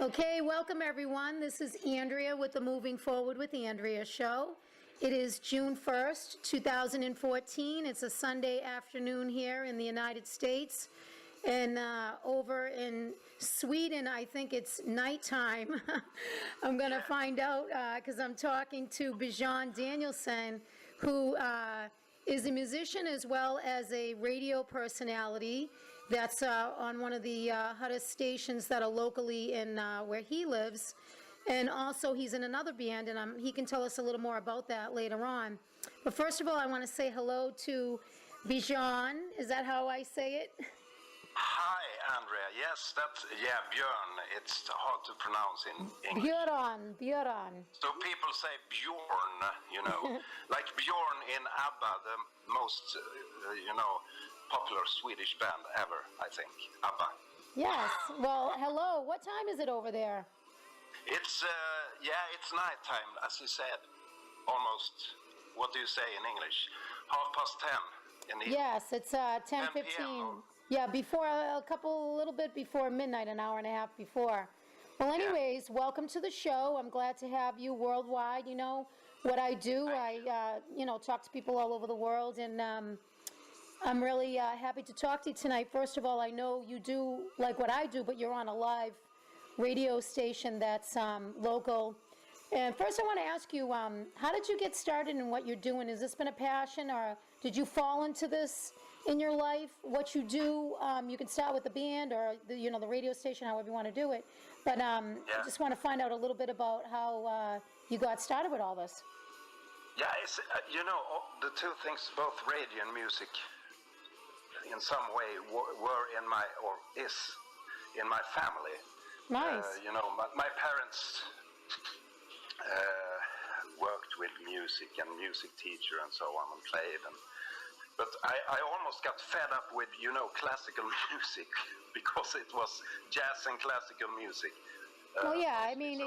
Okay, welcome everyone. This is Andrea with the Moving Forward with Andrea show. It is June 1st, 2014. It's a Sunday afternoon here in the United States. And over in Sweden, I think it's nighttime. I'm going to find out because I'm talking to Bjorn Danielsson, who is a musician as well as a radio personality that's on one of the hottest stations that are locally in where he lives. And also he's in another band, and he can tell us a little more about that later on. But first of all, I want to say hello to Bjorn. Is that how I say it? Hi, Andrea. Yes, Bjorn. It's hard to pronounce in English. Bjorn. So people say Bjorn, like Bjorn in ABBA, the most, popular Swedish band ever, I think. ABBA. Yes. Well, hello. What time is it over there? It's nighttime, as you said. Almost, what do you say in English? 10:30 in the evening. Yes, it's 10:15. Yeah, before a little bit before midnight, an hour and a half before. Well, anyways, welcome to the show. I'm glad to have you worldwide. You know what I do. I talk to people all over the world, and I'm really happy to talk to you tonight. First of all, I know you do like what I do, but you're on a live radio station that's local. And first I want to ask you, how did you get started in what you're doing? Has this been a passion, or did you fall into this in your life? What you do, you can start with the band or the radio station, however you want to do it. But I just want to find out a little bit about how you got started with all this. Yeah, it's, the two things, both radio and music, in some way were is in my family. Nice. My parents worked with music and music teacher and so on, and played. But I almost got fed up with, classical music, because it was jazz and classical music.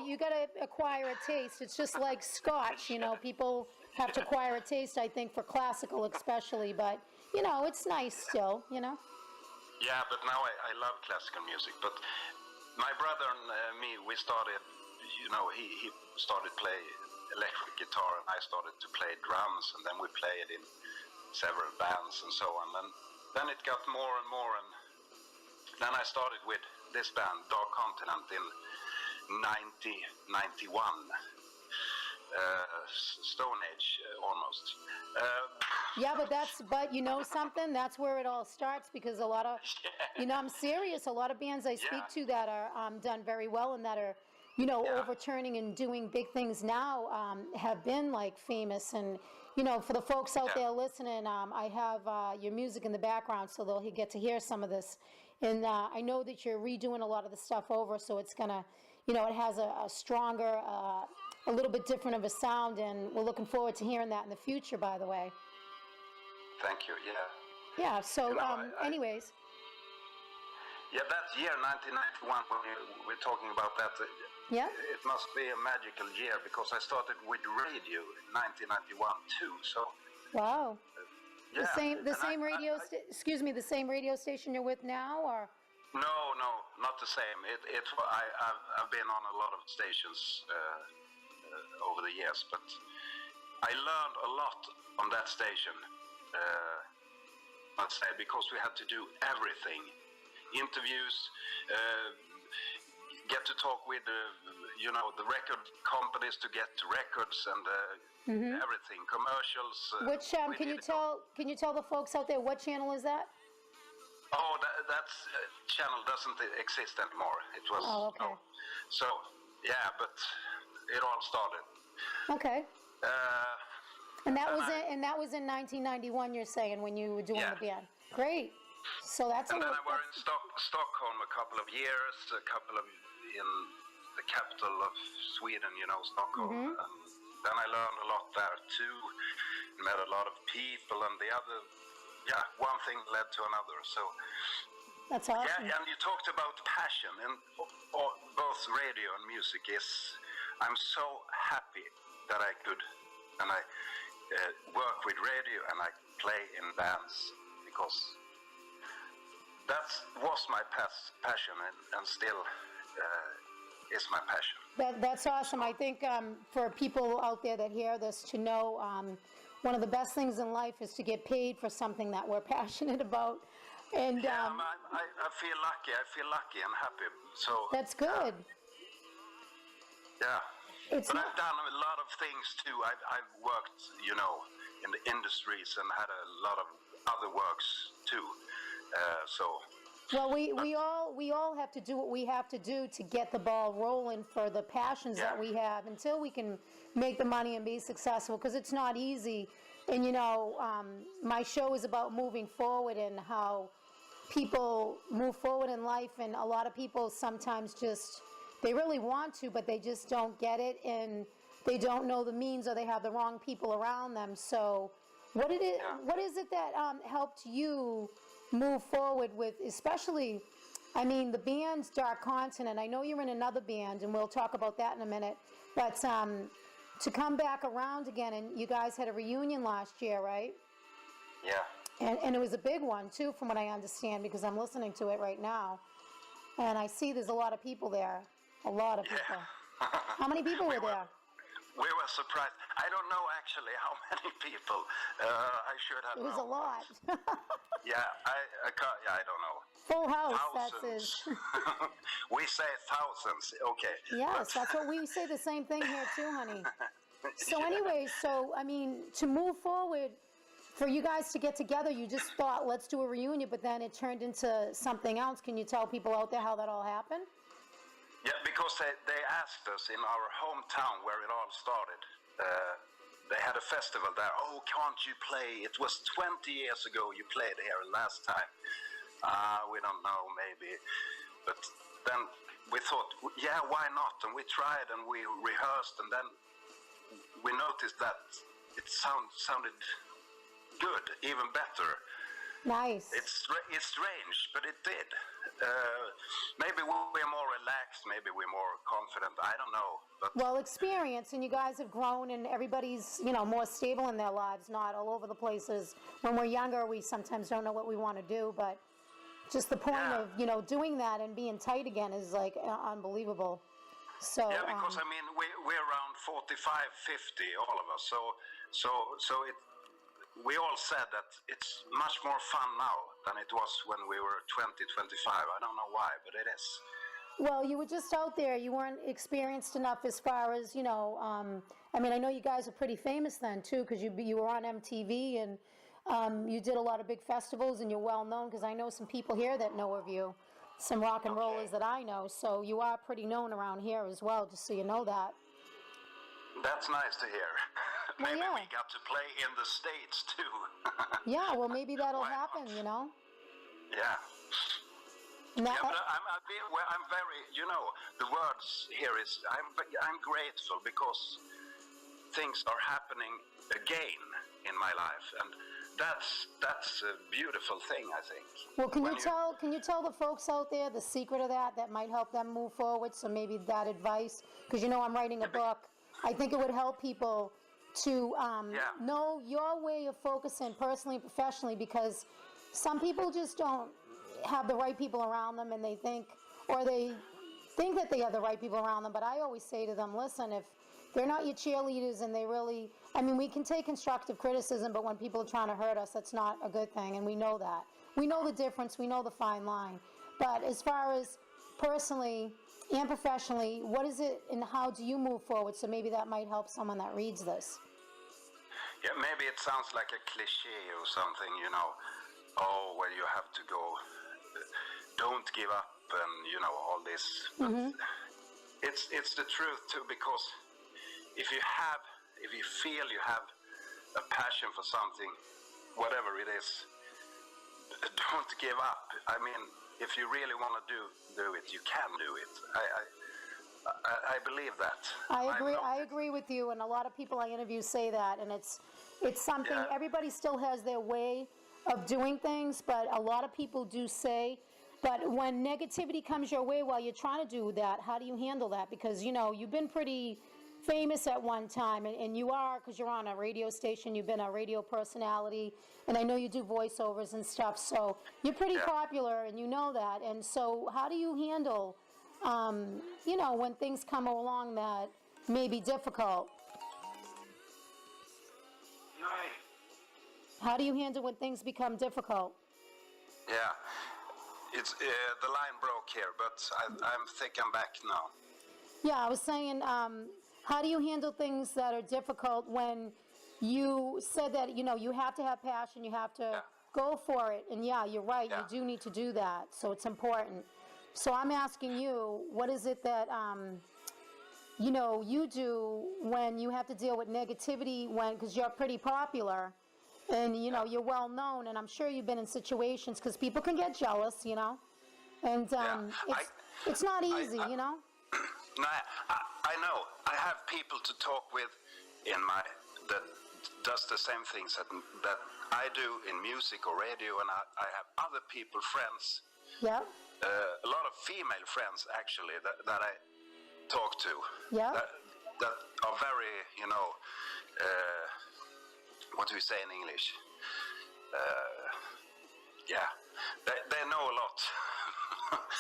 You got to acquire a taste. It's just like Scotch, people have to acquire a taste, I think, for classical especially, but, it's nice still, Yeah, but now I love classical music. But my brother and me, we started, he started play electric guitar, and I started to play drums, and then we played in several bands and so on. And then it got more and more, and then I started with this band, Dark Continent, in 1991. Stone Age, almost. But you know something? That's where it all starts, because a lot of, I'm serious, a lot of bands I speak to that are done very well and that are, overturning and doing big things now have been like famous. And, for the folks out there listening, I have your music in the background, so they'll get to hear some of this. And I know that you're redoing a lot of the stuff over, so it's going to, it has a stronger, a little bit different of a sound, and we're looking forward to hearing that in the future, by the way. Thank you, Yeah, so anyways. Yeah, that year, 1991, when we're talking about that, it must be a magical year, because I started with radio in 1991 too, so... Wow. The same radio station you're with now, or? No, not the same. I've been on a lot of stations over the years, but I learned a lot on that station, let's say, because we had to do everything. Interviews, get to talk with the record companies to get records and everything, commercials. Which can you tell the folks out there what channel is that? Oh, that channel doesn't exist anymore. It was okay. So but it all started. Okay. And that was in 1991. You're saying, when you were doing the band. Great. So that's. And then I were in Stockholm a couple of years, in the capital of Sweden, Stockholm. And then I learned a lot there too. Met a lot of people, and one thing led to another. So that's awesome. Yeah, and you talked about passion, and both radio and music I'm so happy that I could, and I work with radio and I play in bands, because that was my passion, and still is my passion. That's awesome. I think for people out there that hear this to know, one of the best things in life is to get paid for something that we're passionate about. And Yeah, I feel lucky. I feel lucky and happy. So that's good. Yeah. It's But not- I've done a lot of things too. I've worked, in the industries and had a lot of other works too. Well, we all have to do what we have to do to get the ball rolling for the passions that we have until we can make the money and be successful, because it's not easy. And my show is about moving forward and how people move forward in life, and a lot of people sometimes they really want to, but they just don't get it, and they don't know the means, or they have the wrong people around them. So what is it that helped you move forward with, especially, the band's Dark Continent? I know you're in another band, and we'll talk about that in a minute, but to come back around again, and you guys had a reunion last year, right? Yeah. And it was a big one, too, from what I understand, because I'm listening to it right now, and I see there's a lot of people there, a lot of people. How many people were there? We were surprised. I don't know actually how many people. I should have known. It was a lot. Yeah, I don't know. Full house, Thousands. We say thousands. Okay. Yes, that's what we say, the same thing here too, honey. So anyway, to move forward, for you guys to get together, you just thought, let's do a reunion, but then it turned into something else. Can you tell people out there how that all happened? Yeah, because they asked us in our hometown where it all started. They had a festival there. Oh, can't you play? It was 20 years ago you played here last time. We don't know, maybe. But then we thought, yeah, why not? And we tried and we rehearsed, and then we noticed that it sounded good, even better. Nice. It's strange, but it did. Maybe we're more relaxed, maybe we're more confident, I don't know. But well, experience, and you guys have grown, and everybody's, more stable in their lives, not all over the places. When we're younger, we sometimes don't know what we want to do, but just the point of, doing that and being tight again is like unbelievable. So yeah, because we're around 45, 50, all of us. We all said that it's much more fun now than it was when we were 20, 25. I don't know why, but it is. Well, you were just out there. You weren't experienced enough as far as, I know you guys are pretty famous then, too, because you were on MTV, and you did a lot of big festivals, and you're well known, because I know some people here that know of you, some rock and rollers that I know. So you are pretty known around here as well, just so you know that. That's nice to hear. Well, maybe yeah. we got to play in the States, too. Yeah, well, maybe that'll Why happen, not? Yeah. Yeah, but I'm very, the words here is, I'm grateful because things are happening again in my life, and that's a beautiful thing, I think. Well, can you tell the folks out there the secret of that might help them move forward? So maybe that advice, because I'm writing a book. I think it would help people to know your way of focusing personally and professionally, because some people just don't have the right people around them, and they think that they have the right people around them. But I always say to them, listen, if they're not your cheerleaders and they really, we can take constructive criticism, but when people are trying to hurt us, that's not a good thing, and we know that. We know the difference, we know the fine line. But as far as personally and professionally, what is it and how do you move forward? So maybe that might help someone that reads this. Yeah, maybe it sounds like a cliche or something, oh, well, you have to go, don't give up, and, all this. But it's the truth, too, because if you feel you have a passion for something, whatever it is, don't give up. If you really want to do it, you can do it. I believe that. I agree with you, and a lot of people I interview say that, and it's something, everybody still has their way of doing things, but a lot of people do say, but when negativity comes your way while you're trying to do that, how do you handle that? Because, you've been pretty famous at one time, and you are, because you're on a radio station, you've been a radio personality, and I know you do voiceovers and stuff, so you're pretty popular, and you know that. And so how do you handle when things come along that may be difficult? Right. How do you handle when things become difficult? Yeah. It's the line broke here, but I think I'm back now. Yeah, I was saying, how do you handle things that are difficult when you said that, you have to have passion, you have to go for it. And yeah, you're right, you do need to do that, so it's important. So I'm asking you, what is it that, you do when you have to deal with negativity, because you're pretty popular and, you're well known, and I'm sure you've been in situations, because people can get jealous, and it's not easy, No, I know. I have people to talk with that does the same things that I do in music or radio, and I have other people, friends. Yeah. A lot of female friends actually that I talk to. Yeah. That are very, what do we say in English? They know a lot.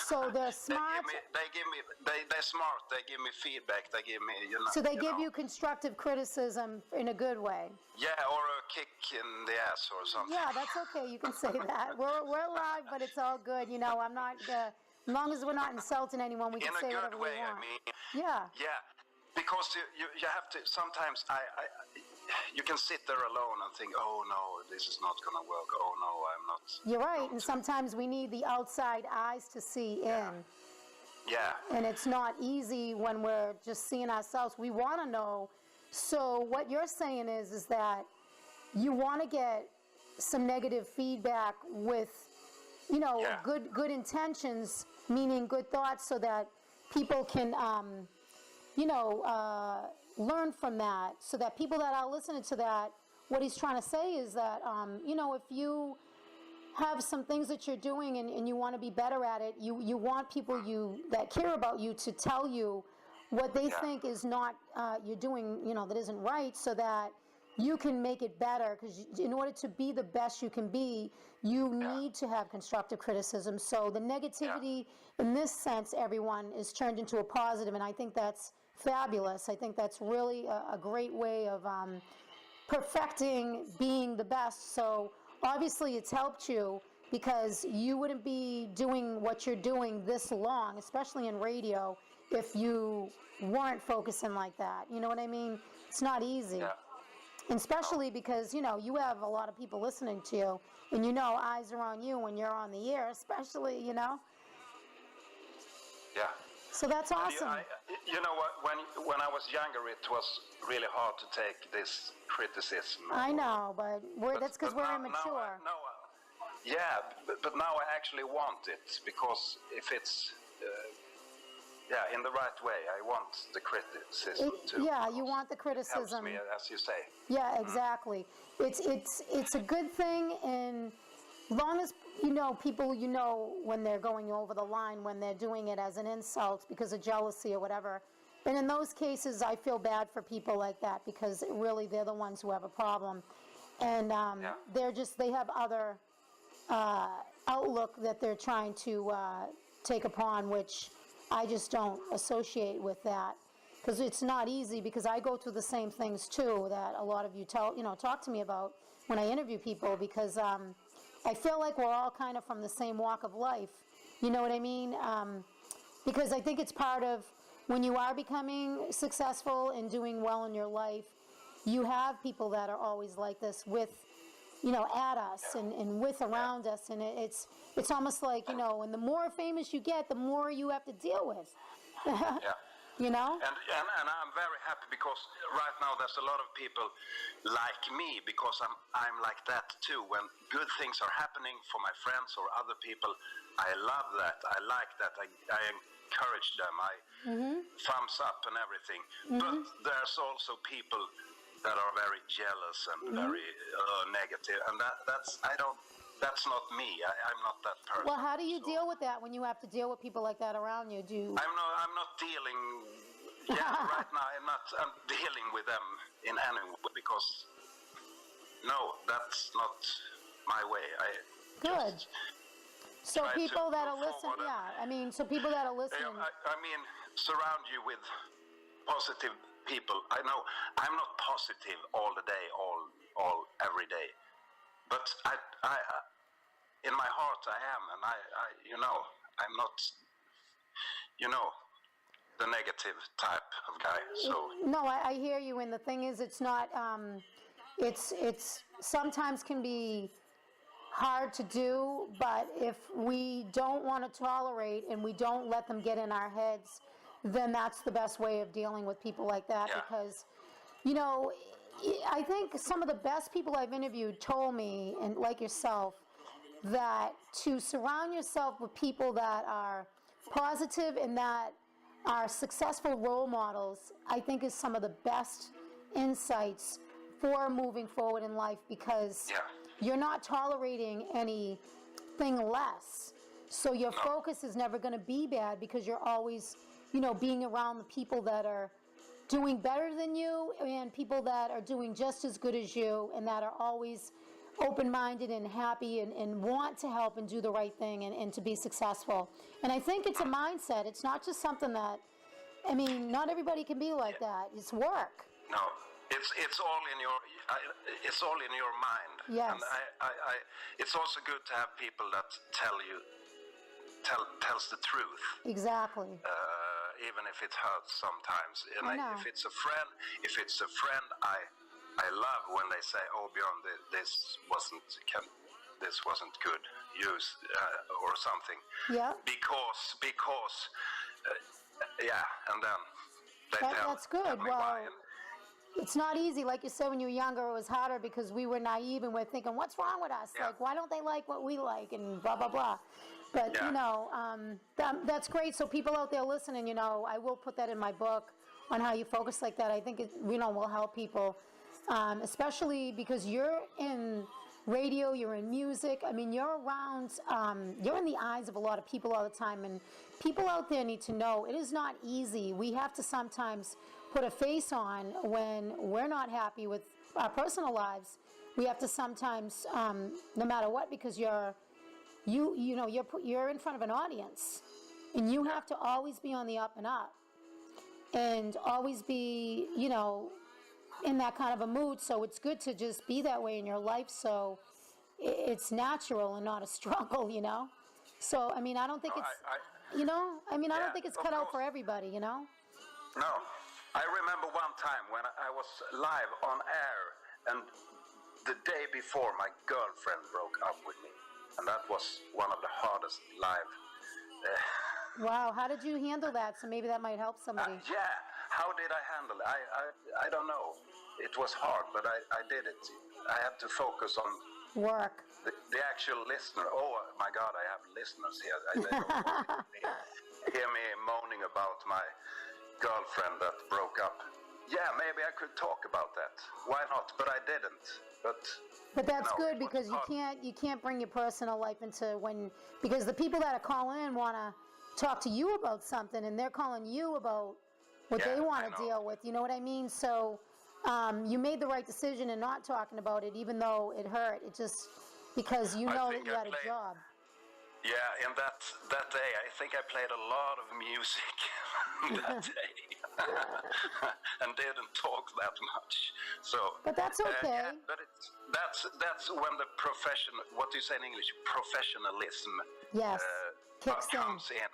So they're smart. They're smart. They give me feedback. They give me, So they give you constructive criticism in a good way. Yeah, or a kick in the ass or something. Yeah, that's okay. You can say that. We're live, but it's all good. I'm not. As long as we're not insulting anyone, we can say whatever we want. In a good way, I mean. Yeah. Yeah, because you have to. Sometimes you can sit there alone and think, oh no, this is not going to work. Oh no, I'm not. You're right, and sometimes we need the outside eyes to see in. Yeah. And it's not easy when we're just seeing ourselves. We want to know. So what you're saying is that you want to get some negative feedback with, good intentions, meaning good thoughts, so that people can, learn from that, so that people that are listening to that, what he's trying to say is that, if you have some things that you're doing and you want to be better at it, you want people that care about you to tell you what they think is not, you're doing, that isn't right, so that you can make it better, because in order to be the best you can be, you need to have constructive criticism. So the negativity in this sense, everyone, is turned into a positive, and I think that's fabulous. I think that's really a great way of perfecting being the best. So obviously it's helped you, because you wouldn't be doing what you're doing this long, especially in radio, if you weren't focusing like that. You know what I mean? It's not easy. Yeah. And especially because, you have a lot of people listening to you, and eyes are on you when you're on the air, especially, Yeah. So that's awesome. You know what? When I was younger, it was really hard to take this criticism. I know, but that's because we're immature. But now I actually want it, because if it's in the right way, I want the criticism too. Yeah, you want the criticism. It helps me, as you say. Yeah, exactly. It's a good thing, and as long as people when they're going over the line, when they're doing it as an insult because of jealousy or whatever. And in those cases, I feel bad for people like that, because really they're the ones who have a problem, and they have other outlook that they're trying to take upon, which I just don't associate with that, because it's not easy. Because I go through the same things too that a lot of you talk to me about when I interview people, because I feel like we're all kind of from the same walk of life. You know what I mean? Because I think it's part of when you are becoming successful and doing well in your life, you have people that are always like this with, at us and with around us. And it's almost like, and the more famous you get, the more you have to deal with. And I'm very happy, because right now there's a lot of people like me, because I'm like that too. When good things are happening for my friends or other people, I love that. I like that. I encourage them. I thumbs up and everything. But there's also people that are very jealous and very negative, and that's not me. I'm not that person. Well, how do you deal with that when you have to deal with people like that around you? I'm not dealing. Right now I'm dealing with them in any way, because no, that's not my way. Good. So try to people that are move listening, forward. yeah, I mean, so people that are listening. I mean, surround you with positive people. I know I'm not positive all the day, all every day, but I in my heart I am, and I I'm not, the negative type of guy. So No, I hear you, and the thing is, it's not. It's sometimes can be hard to do, but if we don't want to tolerate and we don't let them get in our heads, then that's the best way of dealing with people like that. Yeah. Because, I think some of the best people I've interviewed told me, and like yourself, that to surround yourself with people that are positive and that are successful role models, I think is some of the best insights for moving forward in life, because yeah, you're not tolerating anything less. So your focus is never going to be bad, because you're always, being around the people that are doing better than you and people that are doing just as good as you and that are always open-minded and happy and want to help and do the right thing and to be successful. And I think it's a mindset. It's not just something that, not everybody can be like that. It's work. no, it's all in your mind. Yes. And I it's also good to have people that tells the truth. Exactly. Even if it hurts sometimes. And I know. if it's a friend, I love when they say, "Oh, Bjorn, this wasn't good, use or something." Yeah. Because and then they That's good. tell me Well, why. it's not easy. Like you said, when you were younger, it was harder because we were naive and we're thinking, what's wrong with us? Yeah. Like, why don't they like what we like? And blah, blah, blah. But, Yeah. that's great. So people out there listening, I will put that in my book on how you focus like that. I think it, will help people, especially because you're in radio, you're in music. You're around, you're in the eyes of a lot of people all the time. And people out there need to know it is not easy. We have to sometimes put a face on when we're not happy with our personal lives. We have to sometimes, no matter what, because you're in front of an audience, and you have to always be on the up and up, and always be, in that kind of a mood. So it's good to just be that way in your life, so it's natural and not a struggle, So I don't think it's, I don't think it's cut out for everybody, No. I remember one time when I was live on air, and the day before my girlfriend broke up with me, and that was one of the hardest live. Wow, how did you handle that? So maybe that might help somebody. How did I handle it? I don't know. It was hard, but I did it. I had to focus on work. The actual listener. Oh my God, I have listeners here. They don't hear me moaning about my girlfriend that broke up. Yeah, maybe I could talk about that. Why not? But I didn't. But that's good, because you can't bring your personal life into because the people that are calling in want to talk to you about something, and they're calling you about what they want to deal with. You know what I mean? So you made the right decision in not talking about it, even though it hurt. It just because that you had a job. Yeah, and that day, I think I played a lot of music that day, and didn't talk that much. So, but that's okay. But that's when the what do you say in English? Professionalism. Yes. Comes in.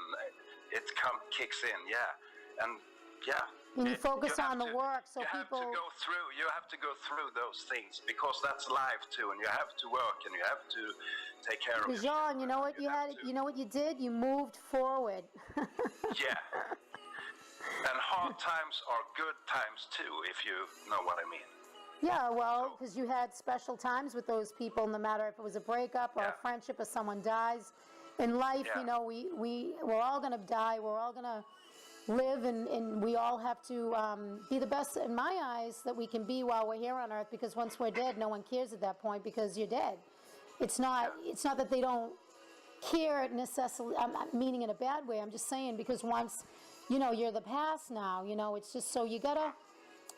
It kicks in. Yeah, and yeah. And you focus on the work, so people. You have to go through those things, because that's life too, and you have to work, and you have to take care of it. Bjorn, you know what you know what you did? You moved forward. Yeah. And hard times are good times too, if you know what I mean. Yeah, well, because you had special times with those people, no matter if it was a breakup or a friendship or someone dies. In life, we're all going to die. We're all going to live, and we all have to be the best, in my eyes, that we can be while we're here on earth, because once we're dead, no one cares at that point, because you're dead. It's not that they don't care necessarily, I'm not meaning in a bad way. I'm just saying, because once, you're the past now, it's just, so you gotta,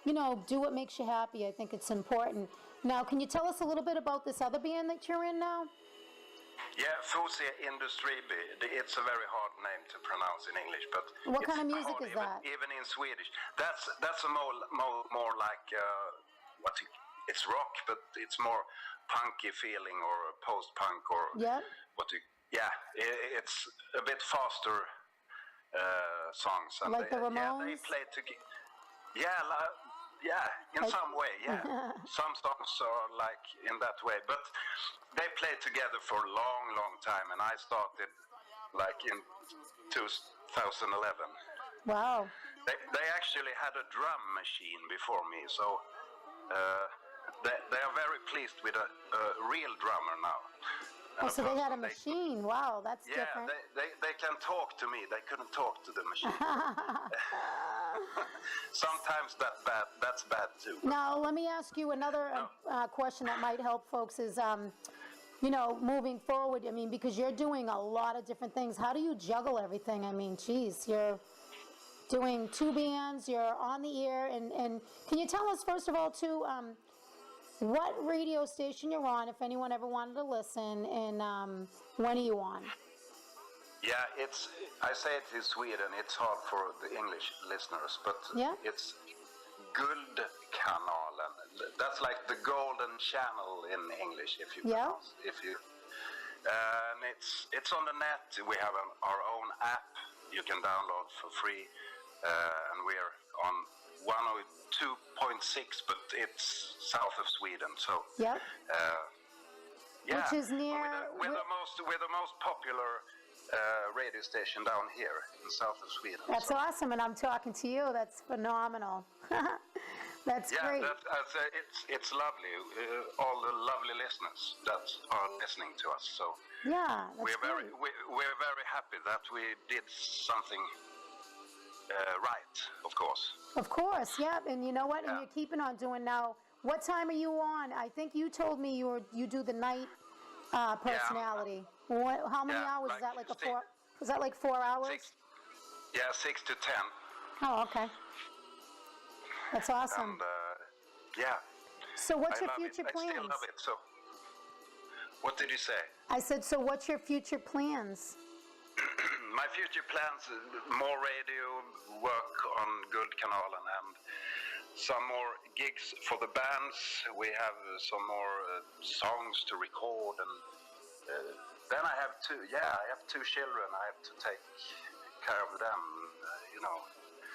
do what makes you happy. I think it's important. Now, can you tell us a little bit about this other band that you're in now? Yeah, Fose Industriby. It's a very hard name to pronounce in English, but What it's kind of music hard is that? even in Swedish. That's a more like it's rock, but it's more punky feeling or post-punk or Yep. It's a bit faster songs. And Like the they Ramones? play together. In some way, Some songs are like in that way, but they played together for a long, long time, and I started like in 2011. Wow. They actually had a drum machine before me, so they are very pleased with a real drummer now. Oh, so they had a machine. Wow, that's different. They can talk to me. They couldn't talk to the machine. Sometimes that's bad too. Now, let me ask you another question that might help folks is, moving forward, I mean, because you're doing a lot of different things. How do you juggle everything? I mean, geez, you're doing 2 bands, you're on the air, and can you tell us, first of all, too, what radio station you're on, if anyone ever wanted to listen, and when are you on? Yeah, I say it in Sweden, it's hard for the English listeners, but it's Guldkanalen. That's like the golden channel in English, if you pronounce. And it's on the net. We have our own app you can download for free, and we're on 102.6, but it's south of Sweden. So which is near. We're the most popular radio station down here in south of Sweden. That's awesome, and I'm talking to you. That's phenomenal. That's great. It's lovely. All the lovely listeners that are listening to us. So we're very happy that we did something right, of course. Of course, yeah. And you know what? And you're keeping on doing now. What time are you on? I think you told me you do the night personality. How many hours is that? Like a 4? Is that like 4 hours? 6 to 10. Oh, okay. That's awesome. And So what's your future plans? I still love it. So, what did you say? I said, so what's your future plans? My future plans: more radio work on Guldkanalen and some more gigs for the bands. We have some more songs to record, and then I have two children. I have to take care of them.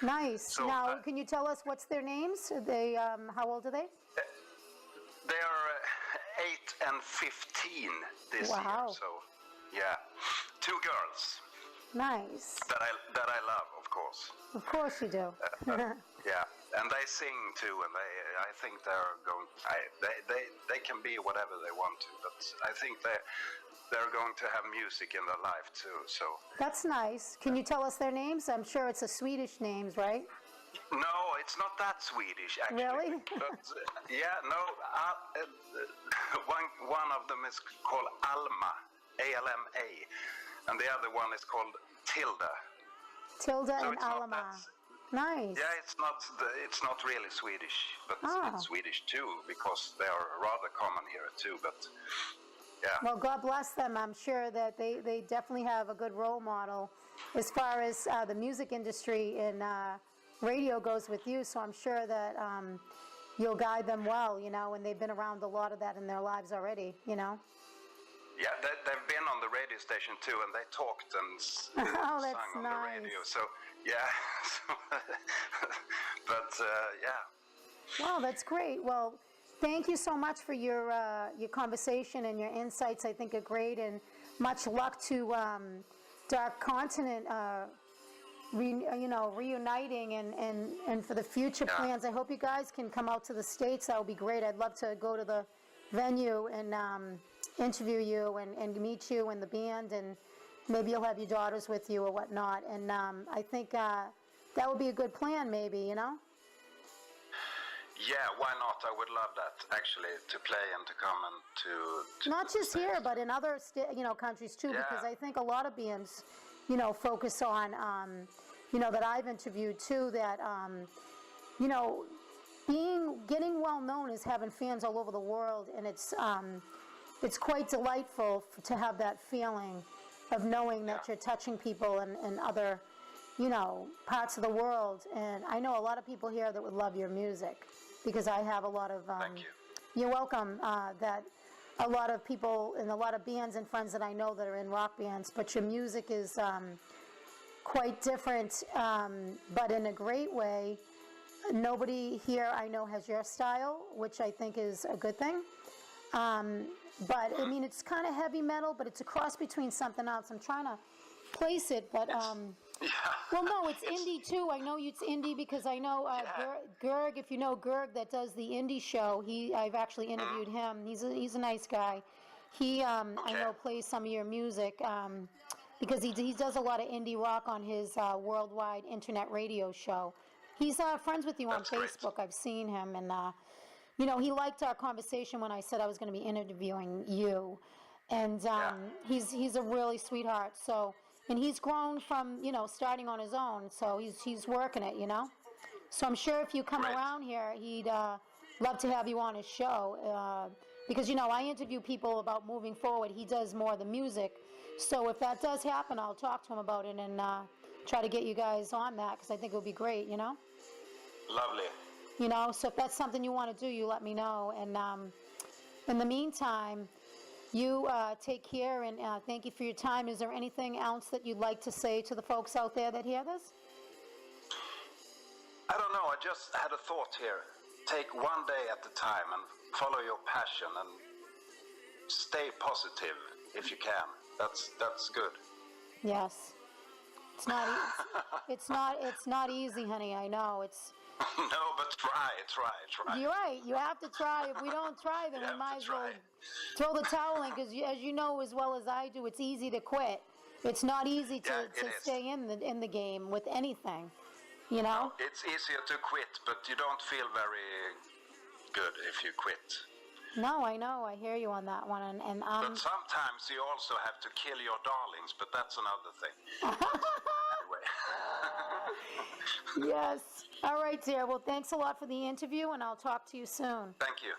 Nice. So, now, can you tell us what's their names? Are they how old are they? They are 8 and 15 this year. So, 2 girls. Nice. That I love, of course. Of course you do. And they sing too, and I think they're going. They can be whatever they want to, but I think they're going to have music in their life too. So that's nice. Can you tell us their names? I'm sure it's a Swedish names, right? No, it's not that Swedish actually. Really? But one of them is called Alma, Alma, and the other one is called Tilda. Tilda and Alma. Nice. Yeah, it's not really Swedish, but it's Swedish too, because they are rather common here too. But well, God bless them. I'm sure that they definitely have a good role model as far as the music industry and radio goes with you. So I'm sure that you'll guide them well, and they've been around a lot of that in their lives already, Yeah, they've been on the radio station too, and they talked and sung on the radio. So Wow, that's great. Well, thank you so much for your conversation and your insights. I think are great, and much luck to Dark Continent reuniting and for the future plans. I hope you guys can come out to the States. That would be great. I'd love to go to the venue and interview you and meet you and the band, and maybe you'll have your daughters with you or whatnot. And I think that would be a good plan, maybe, Yeah, why not? I would love that, actually, to play and to come and to not just here, but in other countries too, because I think a lot of bands, focus on, that I've interviewed too, that, getting well known is having fans all over the world, and it's, it's quite delightful to have that feeling of knowing that you're touching people in other, parts of the world. And I know a lot of people here that would love your music, because I have a lot of... Thank you. You're welcome. That a lot of people and a lot of bands and friends that I know that are in rock bands, but your music is quite different, but in a great way. Nobody here I know has your style, which I think is a good thing. But I mean, it's kind of heavy metal, but it's a cross between something else. I'm trying to place it, but well, no, it's indie too. I know it's indie because I know Gerg. If you know Gerg, that does the indie show, I've actually interviewed him. He's a nice guy. He I know plays some of your music because he does a lot of indie rock on his worldwide internet radio show. He's friends with you on Facebook. Great. I've seen him, and he liked our conversation when I said I was going to be interviewing you, and he's a really sweetheart. So, and he's grown from starting on his own. So he's working it, So I'm sure if you come around here, he'd love to have you on his show because I interview people about moving forward. He does more of the music. So if that does happen, I'll talk to him about it and try to get you guys on that because I think it would be great. Lovely. So if that's something you want to do, you let me know. And in the meantime, you take care, and thank you for your time. Is there anything else that you'd like to say to the folks out there that hear this? I don't know. I just had a thought here. Take one day at a time and follow your passion and stay positive if you can. That's good. Yes. It's not easy, honey. I know. It's no, but try. You're right. You have to try. If we don't try, then we might as well throw the towel in. Because as you know as well as I do, it's easy to quit. It's not easy to stay in the game with anything. No, it's easier to quit, but you don't feel very good if you quit. No, I know. I hear you on that one. And but sometimes you also have to kill your darlings, but that's another thing. Anyway. Yes. All right, dear. Well, thanks a lot for the interview, and I'll talk to you soon. Thank you.